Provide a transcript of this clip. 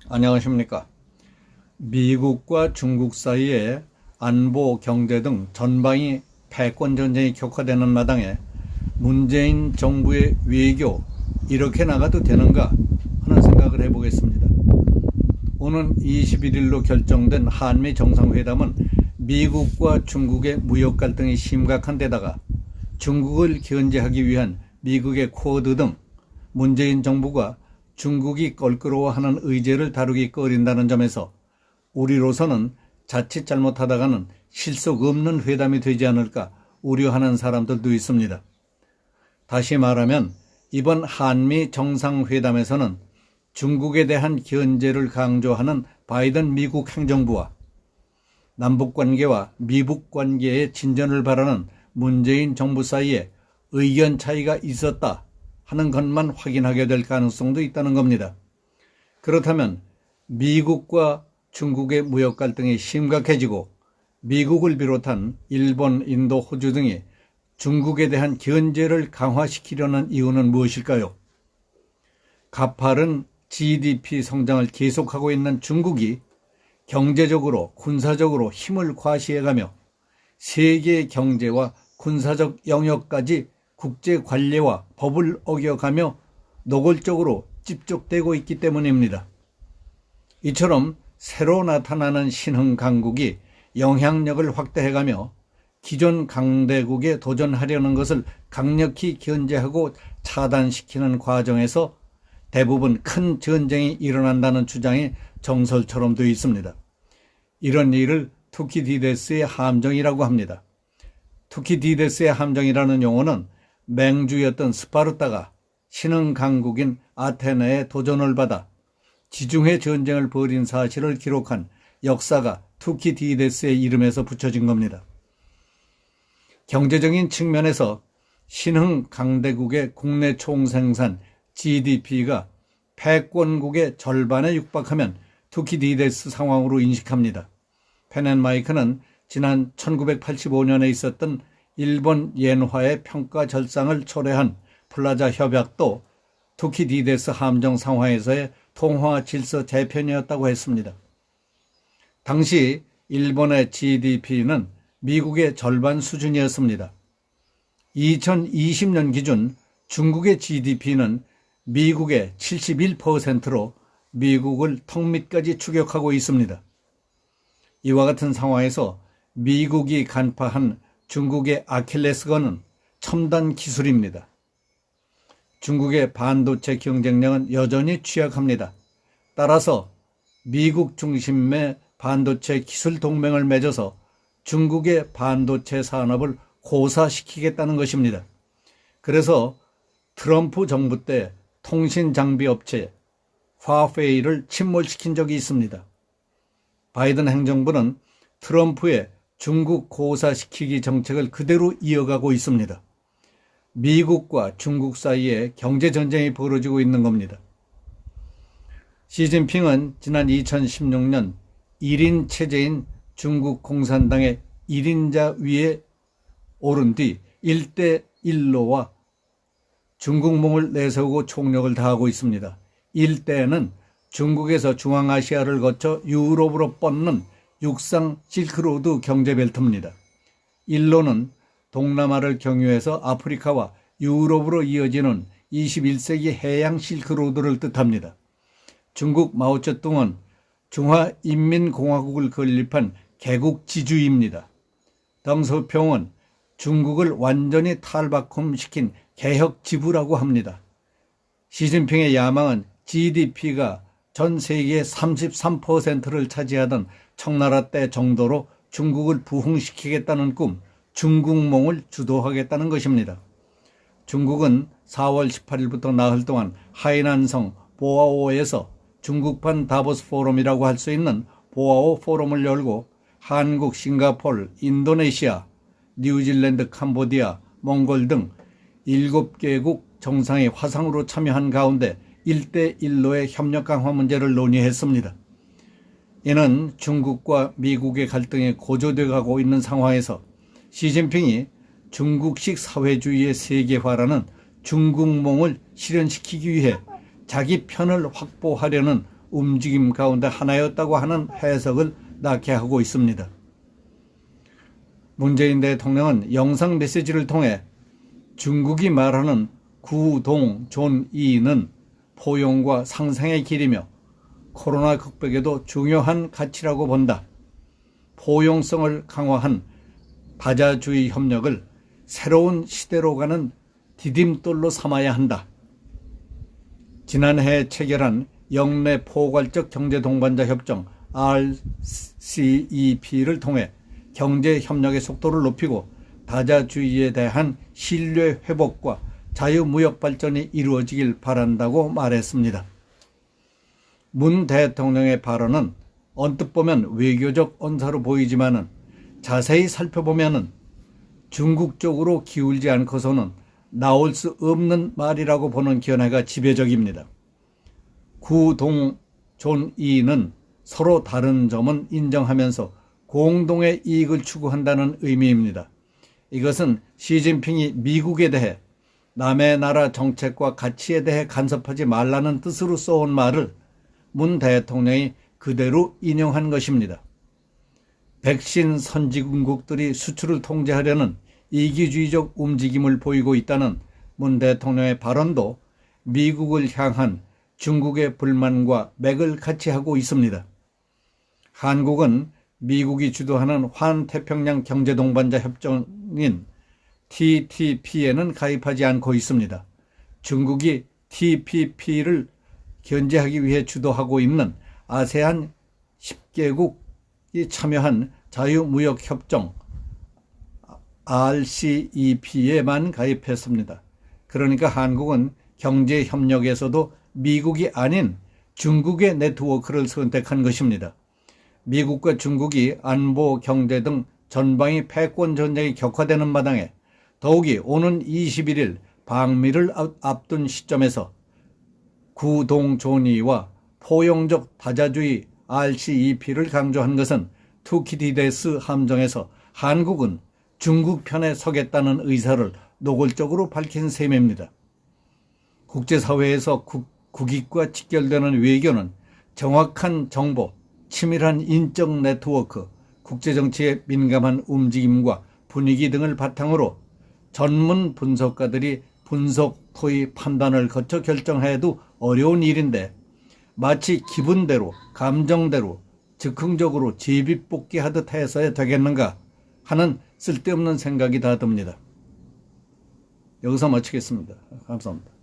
안녕하십니까. 미국과 중국 사이에 안보, 경제 등 전방위 패권 전쟁이 격화되는 마당에 문재인 정부의 외교 이렇게 나가도 되는가 하는 생각을 해보겠습니다. 오는 21일로 결정된 한미 정상회담은 미국과 중국의 무역 갈등이 심각한 데다가 중국을 견제하기 위한 미국의 쿼드 등 문재인 정부가 중국이 껄끄러워하는 의제를 다루기 꺼린다는 점에서 우리로서는 자칫 잘못하다가는 실속 없는 회담이 되지 않을까 우려하는 사람들도 있습니다. 다시 말하면 이번 한미 정상회담에서는 중국에 대한 견제를 강조하는 바이든 미국 행정부와 남북관계와 미북관계의 진전을 바라는 문재인 정부 사이에 의견 차이가 있었다 하는 것만 확인하게 될 가능성도 있다는 겁니다. 그렇다면 미국과 중국의 무역 갈등이 심각해지고 미국을 비롯한 일본, 인도, 호주 등이 중국에 대한 견제를 강화시키려는 이유는 무엇일까요? 가파른 GDP 성장을 계속하고 있는 중국이 경제적으로, 군사적으로 힘을 과시해가며 세계 경제와 군사적 영역까지 국제 관례와 법을 어겨가며 노골적으로 집적되고 있기 때문입니다. 이처럼 새로 나타나는 신흥 강국이 영향력을 확대해가며 기존 강대국에 도전하려는 것을 강력히 견제하고 차단시키는 과정에서 대부분 큰 전쟁이 일어난다는 주장이 정설처럼 되어 있습니다. 이런 일을 투키디데스의 함정이라고 합니다. 투키디데스의 함정이라는 용어는 맹주였던 스파르타가 신흥 강국인 아테네에 도전을 받아 지중해 전쟁을 벌인 사실을 기록한 역사가 투키디데스의 이름에서 붙여진 겁니다. 경제적인 측면에서 신흥 강대국의 국내 총생산 GDP가 패권국의 절반에 육박하면 투키디데스 상황으로 인식합니다. 펜앤마이크는 지난 1985년에 있었던 일본 엔화의 평가 절상을 초래한 플라자 협약도 투키디데스 함정 상황에서의 통화 질서 재편이었다고 했습니다. 당시 일본의 GDP는 미국의 절반 수준이었습니다. 2020년 기준 중국의 GDP는 미국의 71%로 미국을 턱밑까지 추격하고 있습니다. 이와 같은 상황에서 미국이 간파한 중국의 아킬레스건은 첨단 기술입니다. 중국의 반도체 경쟁력은 여전히 취약합니다. 따라서 미국 중심의 반도체 기술 동맹을 맺어서 중국의 반도체 산업을 고사시키겠다는 것입니다. 그래서 트럼프 정부 때 통신 장비 업체 화웨이를 침몰시킨 적이 있습니다. 바이든 행정부는 트럼프의 중국 고사시키기 정책을 그대로 이어가고 있습니다. 미국과 중국 사이에 경제전쟁이 벌어지고 있는 겁니다. 시진핑은 지난 2016년 1인 체제인 중국 공산당의 1인자 위에 오른 뒤 1대1로와 중국몽을 내세우고 총력을 다하고 있습니다. 1대는 중국에서 중앙아시아를 거쳐 유럽으로 뻗는 육상 실크로드 경제벨트입니다. 1로는 동남아를 경유해서 아프리카와 유럽으로 이어지는 21세기 해양 실크로드를 뜻합니다. 중국 마오쩌둥은 중화인민공화국을 건립한 개국지주입니다. 덩서평은 중국을 완전히 탈바꿈시킨 개혁지부라고 합니다. 시진핑의 야망은 GDP가 전 세계의 33%를 차지하던 청나라 때 정도로 중국을 부흥시키겠다는 꿈, 중국몽을 주도하겠다는 것입니다. 중국은 4월 18일부터 나흘 동안 하이난성 보아오에서 중국판 다보스 포럼이라고 할 수 있는 보아오 포럼을 열고 한국, 싱가포르, 인도네시아, 뉴질랜드, 캄보디아, 몽골 등 7개국 정상이 화상으로 참여한 가운데 1대1로의 협력 강화 문제를 논의했습니다. 이는 중국과 미국의 갈등이 고조되어 가고 있는 상황에서 시진핑이 중국식 사회주의의 세계화라는 중국몽을 실현시키기 위해 자기 편을 확보하려는 움직임 가운데 하나였다고 하는 해석을 낳게 하고 있습니다. 문재인 대통령은 영상 메시지를 통해 중국이 말하는 구동존이는 포용과 상생의 길이며 코로나 극복에도 중요한 가치라고 본다. 포용성을 강화한 다자주의 협력을 새로운 시대로 가는 디딤돌로 삼아야 한다. 지난해 체결한 영내 포괄적 경제 동반자 협정 RCEP를 통해 경제 협력의 속도를 높이고 다자주의에 대한 신뢰 회복과 자유무역 발전이 이루어지길 바란다고 말했습니다. 문 대통령의 발언은 언뜻 보면 외교적 언사로 보이지만은 자세히 살펴보면은 중국 쪽으로 기울지 않고서는 나올 수 없는 말이라고 보는 견해가 지배적입니다. 구동존이는 서로 다른 점은 인정하면서 공동의 이익을 추구한다는 의미입니다. 이것은 시진핑이 미국에 대해 남의 나라 정책과 가치에 대해 간섭하지 말라는 뜻으로 써온 말을 문 대통령이 그대로 인용한 것입니다. 백신 선진국들이 수출을 통제하려는 이기주의적 움직임을 보이고 있다는 문 대통령의 발언도 미국을 향한 중국의 불만과 맥을 같이 하고 있습니다. 한국은 미국이 주도하는 환태평양 경제동반자 협정인 TPP에는 가입하지 않고 있습니다. 중국이 TPP를 견제하기 위해 주도하고 있는 아세안 10개국이 참여한 자유무역협정 RCEP에만 가입했습니다. 그러니까 한국은 경제협력에서도 미국이 아닌 중국의 네트워크를 선택한 것입니다. 미국과 중국이 안보, 경제 등 전방위 패권 전쟁이 격화되는 마당에 더욱이 오는 21일 방미를 앞둔 시점에서 구동존이와 포용적 다자주의 RCEP를 강조한 것은 투키디데스 함정에서 한국은 중국 편에 서겠다는 의사를 노골적으로 밝힌 셈입니다. 국제사회에서 국익과 직결되는 외교는 정확한 정보, 치밀한 인적 네트워크, 국제정치에 민감한 움직임과 분위기 등을 바탕으로 전문 분석가들이 분석, 토의, 판단을 거쳐 결정해도 어려운 일인데 마치 기분대로, 감정대로 즉흥적으로 제비뽑기하듯 해서야 되겠는가 하는 쓸데없는 생각이 다 듭니다. 여기서 마치겠습니다. 감사합니다.